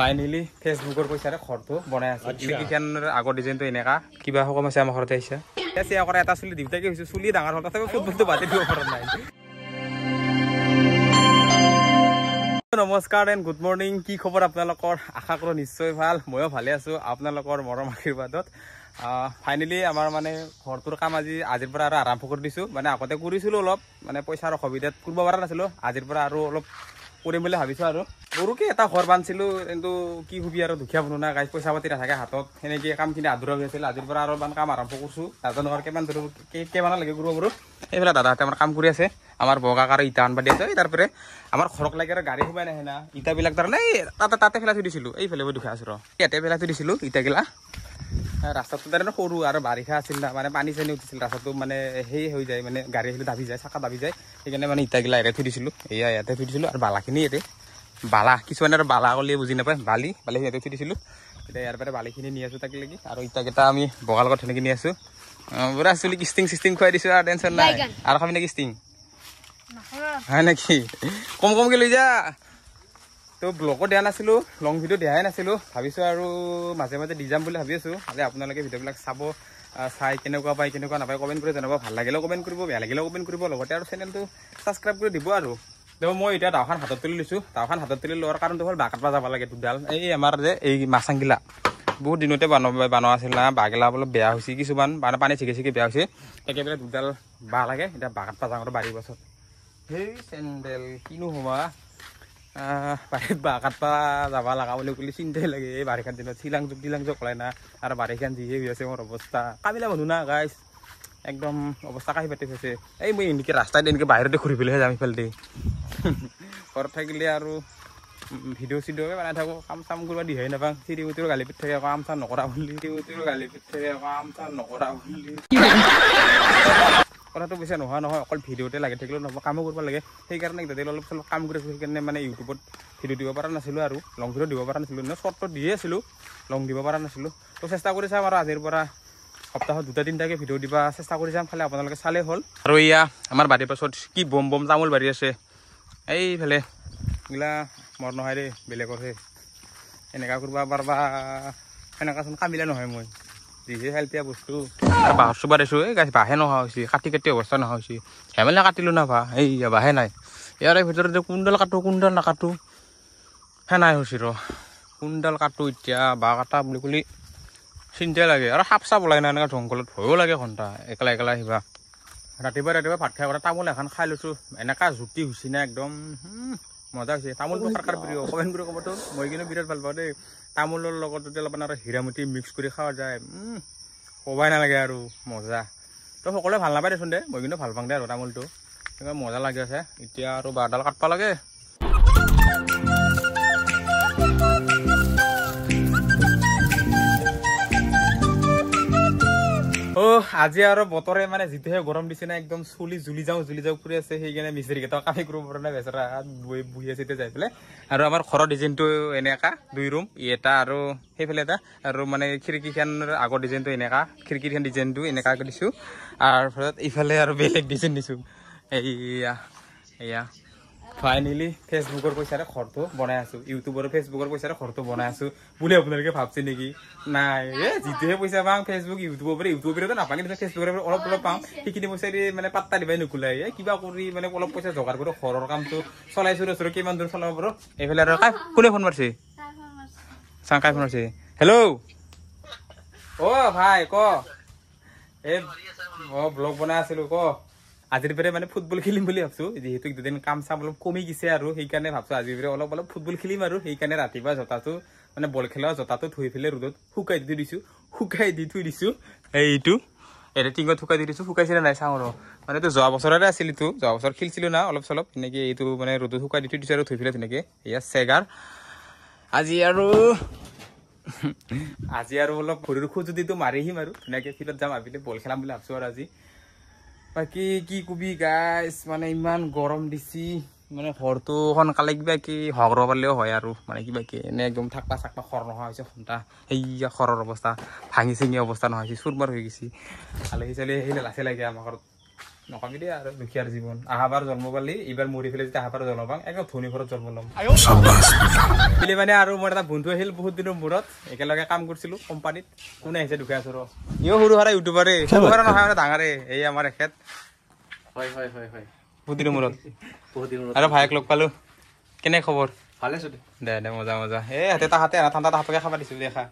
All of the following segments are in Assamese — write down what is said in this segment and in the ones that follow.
ফাইনেলি ফেচবুকৰ পইচাৰে ঘৰটো বনাই আছো খিৰিকীখনৰ আগৰ ডিজাইনটো এনেকা কিবা সকাম আছে আমাৰ ঘৰতে আহিছে চেয়া কৰা এটা চুলি দিউতাকে হৈছে চুলি ডাঙৰ হ'ল তথাপি ফুটবলটো বাতি দিব পৰা নাই নমস্কাৰ এণ্ড গুড মৰ্নিং কি খবৰ আপোনালোকৰ আশা কৰোঁ নিশ্চয় ভাল ময়ো ভালে আছো আপোনালোকৰ মৰম আশীৰ্বাদত ফাইনেলি আমাৰ মানে ঘৰটোৰ কাম আজিৰ পৰা আৰু আৰম্ভ কৰি দিছোঁ মানে আগতে কৰিছিলোঁ অলপ মানে পইচাৰ অসুবিধাত কৰিব পৰা নাছিলোঁ আজিৰ পৰা আৰু অলপ কৰিম বুলি ভাবিছোঁ আৰু সৰুকে এটা ঘৰ বান্ধিছিলোঁ কিন্তু কি হবি আৰু দুখীয়া মানুহ না গাইজ পইচা পাতি নাথাকে হাতত সেনেকৈ কামখিনি আধৰুৱা হৈ আছিল আজিৰ পৰা আৰু কাম আৰম্ভ কৰিছোঁ নাজানো আৰু কিমান লাগে কৰিব পাৰোঁ এইফালে দাদাহঁতে আমাৰ কাম কৰি আছে আমাৰ বগাক আৰু ইটা আনবা দি আছে তাৰপৰা আমাৰ ঘৰক লাগে আৰু গাড়ী সোমাই নাহে না ইটাবিলাক তাৰমানে তাতে পেলাই থৈ দিছিলোঁ এইফালে মই দুখীয়া আছোঁ ৰ ইয়াতে পেলাই থৈ দিছিলোঁ ইটাগিলা ৰাস্তাটো তাৰমানে সৰু আৰু বাৰিষা আছিল না মানে পানী চানী উঠিছিল ৰাস্তাটো মানে সেই হৈ যায় মানে গাড়ী আহিলে দাবি যায় চাকা দাবি যায় সেইকাৰণে মানে ইটাগিলা ইয়াতে থৈ দিছিলোঁ এয়া ইয়াতে থৈ দিছিলোঁ আৰু বালাখিনি ইয়াতে বালা কিছুমানে আৰু বালা ক'লে বুজি নাপায় বালিখিনি ইয়াতে থৈ দিছিলোঁ এতিয়া ইয়াৰ পৰা বালিখিনি নি আছোঁ তাকে লাগি আৰু ইটাকেইটা আমি বগাৰ লগত তেনেকৈ নি আছোঁ পুৰা চুলি কিষ্টিং খুৱাই দিছোঁ আৰু টেনশ্যন নাই আৰু খাবি নে কিষ্টিং হয় নেকি কমকৈ লৈ যা তো ব্লগো দিয়া নাছিলোঁ লং ভিডিঅ' দিয়াই নাছিলোঁ ভাবিছোঁ আৰু মাজে মাজে দি যাম বুলি ভাবি আছোঁ আজি আপোনালোকে ভিডিঅ'বিলাক চাব চাই কেনেকুৱা পায় কেনেকুৱা নাপায় কমেণ্ট কৰি জনাব ভাল লাগিলেও কমেণ্ট কৰিব বেয়া লাগিলেও কমেণ্ট কৰিব লগতে আৰু চেনেলটো ছাবস্ক্ৰাইব কৰি দিব আৰু তো মই এতিয়া দাওখান হাতত তুলি লৈছোঁ দাওখান হাতত তুলি লোৱাৰ কাৰণটো হ'ল বাঁহ কাটবা যাব লাগে দুডাল এই আমাৰ যে এই মাছাংগিলা বহুত দিনতে বনোৱা আছিল না বাঁহগিলা অলপ বেয়া হৈছে কিছুমান পানী ছিগি বেয়া হৈছে একেবাৰে দুডাল বাঁহ লাগে এতিয়া বাঁহ কাটবা যাওঁ আৰু বাৰীৰ পাছত সেই চেণ্ডেল কিনো সোমা বাৰীত বাঁহ কাটবা যাব লগা বুলি ক'লে চিন্তাই লাগে এই বাৰিষাৰ দিনত চিলাং জোক ওলাই না আৰু বাৰিষান যিহে হৈ আছে মোৰ অৱস্থা কামিলা মানুহ না গাইজ একদম অৱস্থা কাহি পাতি হৈছে এই মই এনেকৈ ৰাস্তাত এনেকৈ বাহিৰতে ঘূৰি পেলাইহে যাম ইফালে দি ঘৰত থাকিলে আৰু ভিডিঅ' চিডিঅ'কে বনাই থাকোঁ কাম চাম কৰিব দিহাই নাপাওঁ চিৰিউটিৰো গালি পিঠ থাকে কাম চাম নকৰা বুলি কথাটো পিছে নহয় অকল ভিডিঅ'তে লাগি থাকিলেও নহ'ব কামো কৰিব লাগে সেইকাৰণে তাতে অলপ চলপ কাম কৰি আছোঁ সেইকাৰণে মানে ইউটিউবত ভিডিঅ' দিব পৰা নাছিলোঁ আৰু লং ভিডিঅ' দিব পৰা নাছিলোঁ শ্বৰ্টত দিয়ে আছিলোঁ লং দিব পৰা নাছিলোঁ তো চেষ্টা কৰি চাম আৰু আজিৰ পৰা সপ্তাহত 2-3টাকৈ ভিডিঅ' দিব চেষ্টা কৰি যাম খালি আপোনালোকে চালেই হ'ল আৰু এয়া আমাৰ বাৰীৰ পাছত কি বম তামোল বাৰী আছে এইফালে এইগিলা মোৰ নহয় দেই বেলেগৰহে এনেকুৱা কৰিব পাৰবা সেনেকুৱাচোন কামিলে নহয় মই যিহে হেল্পিয়া বস্তু আৰু বাঁহৰ চুবাৰ আছোঁ এই গাছ বাঁহে নোহোৱা হৈছে কাটি অৱস্থা নোহোৱা হৈছে হেমেলে কাটিলোঁ না বাঁহ এই বাঁহে নাই ইয়াৰে ভিতৰতে কোনডাল কাটো কোনডাল নাকাটো হে নাই হৈছে ৰ কোনডাল কাটো এতিয়া বাঁহ কাটা বুলি ক'লে চিন্তাই লাগে আৰু সাপ চাপ ওলাই নাই এনেকুৱা জংঘলত ভয়ো লাগে ঘণ্টা একেলা আহিবা ৰাতিপুৱা ভাত খাই কৰা তামোল এখন খাই লৈছোঁ এনেকুৱা জুতি হৈছে না একদম মজা হৈছে তামোলটো কাৰ প্ৰিয় কমেণ্ট কৰি ক'বতো মই কিন্তু বিৰাট ভাল পাওঁ দেই তামোলৰ লগত যদি অলপমান আৰু হীৰামতি মিক্স কৰি খোৱা যায় ক'বাই নালাগে আৰু মজা তো সকলোৱে ভাল নাপায় দেচোন দে মই কিন্তু ভাল পাওঁ দে আৰু তামোলটো মজা লাগি আছে এতিয়া আৰু বাঁহডাল কাটবা লাগে আজি আৰু বতৰে মানে যিটোহে গৰম দিছে না একদম চুলি জ্বলি যাওঁ কৰি আছে সেইকাৰণে মিস্ত্ৰীকেইটাও কামে কৰিব পৰা নাই বেচেৰা বহি আছে এতিয়া যাই পেলাই আৰু আমাৰ ঘৰৰ ডিজাইনটো এনেকা 2 ৰুম এটা আৰু সেইফালে এটা আৰু মানে খিৰিকীখনৰ আগৰ ডিজাইনটো এনেকা খিৰিকীখন ডিজাইনটো এনেকাকৈ দিছোঁ আৰু ইফালে আৰু বেলেগ ডিজাইন দিছোঁ এয়া ফাইনেলি ফেচবুকৰ পইচাৰে ঘৰটো বনাই আছোঁ ইউটিউবৰ ফেচবুকৰ পইচাৰে ঘৰটো বনাই আছোঁ বুলি আপোনালোকে ভাবছে নেকি নাই যিটোহে পইচা পাওঁ ফেচবুক ইউটিউবৰতো নাপাওঁ কিন্তু ফেচবুকৰ অলপ পাওঁ সেইখিনি পইচা দি মানে পাত্তা দিবাই নোকোলাই কিবা কৰি মানে অলপ পইচা যোগাৰ কৰোঁ ঘৰৰ কামটো চলাইছোঁ কিমান দূৰ চলাব পাৰোঁ এইফালে আৰু কোনে ফোন মাৰিছে চাংকাই ফোন মাৰিছে হেল্ল' ভাই ক এই ব্লগ বনাই আছিলোঁ ক আজিৰ পৰা মানে ফুটবল খেলিম বুলি ভাবছোঁ যিহেতু দুদিন কাম চাম অলপ কমি গৈছে আৰু সেইকাৰণে ভাবছোঁ আজিৰ পৰা অলপ ফুটবল খেলিম আৰু সেইকাৰণে ৰাতিপুৱা জোতাটো মানে বল খেলা জোতাটো ধুই পেলাই ৰ'দত শুকাই দি থৈ দিছোঁ এইটো এতিয়া টিঙত শুকাই দি দিছোঁ শুকাইছিলে নাই চাওঁ আৰু মানে এইটো যোৱা বছৰৰে আছিল যোৱা বছৰ খেলিছিলোঁ না অলপ চলপ এনেকৈ এইটো মানে ৰ'দত শুকাই দি থৈ দিছোঁ আৰু ধুই পেলাই তেনেকৈ এয়া চেগাৰ আজি আৰু অলপ ভৰিৰ খোজুতিটো মাৰি আহিম আৰু ধুনীয়াকৈ ফিল্ডত যাম আবেলি বল খেলাম বুলি ভাবছোঁ আৰু আজি বাকী কি কবি গাইজ মানে ইমান গৰম দিছি মানে ঘৰটো সোনকালে কিবা কি হগৰ পালেও হয় আৰু মানে কিবা কি এনে একদম থাকবা খৰ নোহোৱা হৈছে ঘণ্টা সেইয়া খৰৰ অৱস্থা ভাঙি চিঙি অৱস্থা নোহোৱা হৈছে চুৰমাৰ হৈ গৈছে আলহী চালহী আহিলে লাচে লাগে আমাৰ ঘৰত নকবি দে আৰু দুখীয়াৰ জীৱন আহাবাৰ জন্ম পালি এইবাৰ মৰি ফেলে যেতিয়া আহাবাৰ জন্ম পাম একদম ধনী ঘৰত জন্ম ল'ম বুলি মানে আৰু মোৰ এটা বন্ধু আহিল বহুত দিনৰ মূৰত একেলগে কাম কৰিছিলো কোম্পানীত কোনে আহিছে দুখীয়া চোৰ ইও সৰু সৰা ইউটিউবাৰে সৰু সৰা নহয় মানে ডাঙৰে এই আমাৰ এখেত হয় হয় হয় হয় বহুত দিনৰ মূৰত আৰু ভাইক লগ পালো কেনে খবৰ ভালে আছো দে দে মজা মজা এই হাতে তাহাতে ঠাণ্ডা তাহাতকে খাব দিছো দেখা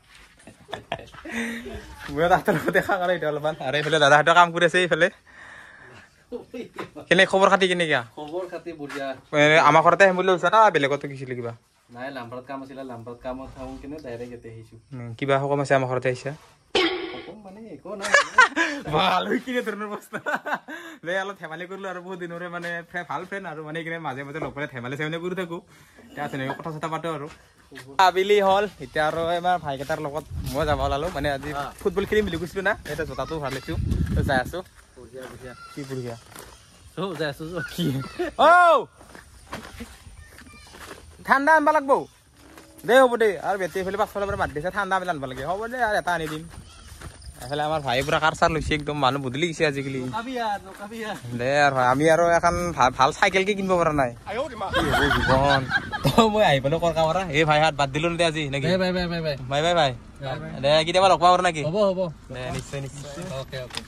মই তাহাঁতৰ লগতে খা কৰা এতিয়া অলপমান আৰু এইফালে দাদাহঁতে কাম কৰি আছে এইফালে কেনে খবৰ খাতি কেনেকুৱা খবৰ খাতি বঢ়িয়া আমাৰ ঘৰতে আহিম বুলি ভাবিছা না বেলেগতো গৈছিলি কিবা নাই লাম্বাৰত কাম আছিল লাম্বাৰত কামত থাকোঁ কিনে ডাইৰেক্ট ইয়াতে আহিছোঁ কিবা সকাম আছে আমাৰ ঘৰতে আহিছা সপোন মানে একো নাই ভাল হৈ কিনে ধৰণৰ বস্তু দে অলপ ধেমালি কৰিলো আৰু বহুত দিনৰে মানে ভাল ফ্ৰেণ্ড আৰু মানে এইখিনি মাজে মাজে লগ পালে ধেমালি চেমালি কৰি থাকো এতিয়া তেনেকৈ কথা চথা পাতো আৰু আবেলি হ'ল এতিয়া আৰু আমাৰ ভাইকেইটাৰ লগত মই যাব ওলালো মানে আজি ফুটবল খেলিম বুলি কৈছিলো না এতিয়া জোতাটো ভাল লৈছো যাই আছো বঢ়িয়া বঢ়িয়া কি বঢ়িয়া যাই আছোঁ কি ঔ ঠাণ্ডা আনবা লাগব দে হ'ব দে আৰু বেটেৰী এইফালে পাছফালৰ পৰা মাত দিছে ঠাণ্ডা আনবা আনবা লাগে হ'ব দে আৰু এটা আনি দিম এইফালে আমাৰ ভাই পুৰা কাৰ চাৰ লৈছে একদম মানুহ বদলি গৈছে আজিকালি দে আৰু আমি আৰু এখন ভাল চাইকেল কি কিনিব পৰা নাই জীৱন মই আহি পেলাই কৰ কামৰা এই ভাই হাত বাদ দিলো দে আজি নেকি bye bye bye bye bye bye bye দে কেতিয়াবা লগ পাব নেকি হ'ব হ'ব দে নিশ্চয় নিশ্চয় অ'কে অ'কে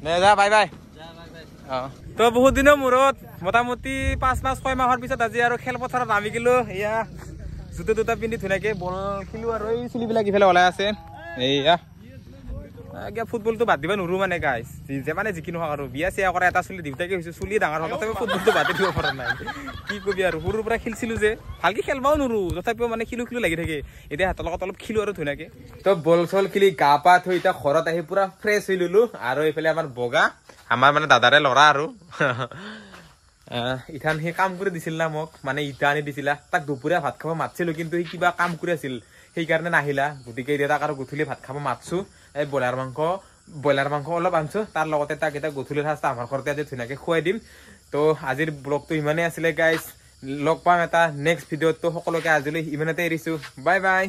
দে যা বাই বাই তো বহুত দিনৰ মূৰত মোটামুটি 5-6 মাহৰ পিছত আজি আৰু খেলপথাৰত নামি গেলো এয়া জোতা দুটা পিন্ধি ধুনীয়াকে বল খেলো আৰু এই চুলিবিলাক ইফালে ওলাই আছে এইয়া ফুটবলটো বাদ দিব নোৱাৰো মানে গাইজ যে মানে যি কি নহওক আৰু বিয়া চিয়া কৰা এটা চুলি দেউতাকে হৈছে চুলি ডাঙৰ হ'ল তথাপিও ফুটবলটো বাদে দিব পৰা নাই কি কবি আৰু সৰুৰ পৰা খেলিছিলো যে ভালকে খেলবাও নোৱাৰো তথাপিও মানে খেলো লাগি থাকে এতিয়া হাতৰ লগত অলপ খেলো আৰু ধুনীয়াকে তো বল চল খেলি গা পা থৈ এতিয়া ঘৰত আহি পুৰা ফ্ৰেছ হৈ ললো আৰু এইফালে আমাৰ বগা আমাৰ মানে দাদাৰে ল'ৰা আৰু ইথান সি কাম কৰি দিছিল না মোক মানে ইটা আনি দিছিলা তাক দুপৰীয়া ভাত খাব মাতিছিলো কিন্তু সি কিবা কাম কৰি আছিল সেইকাৰণে নাহিলা গতিকে এতিয়া তাক আৰু গধূলি ভাত খাব মাতছো এই ব্ৰইলাৰ মাংস অলপ আনছো তাৰ লগতে তাক এতিয়া গধূলিৰ সাজটা আমাৰ ঘৰতে আজি ধুনীয়াকে খুৱাই দিম তো আজিৰ ব্লগটো ইমানেই আছিলে গাইজ লগ পাম এটা নেক্সট ভিডিঅ'ত তো সকলোকে আজিলৈ ইমানতে এৰিছো বাই বাই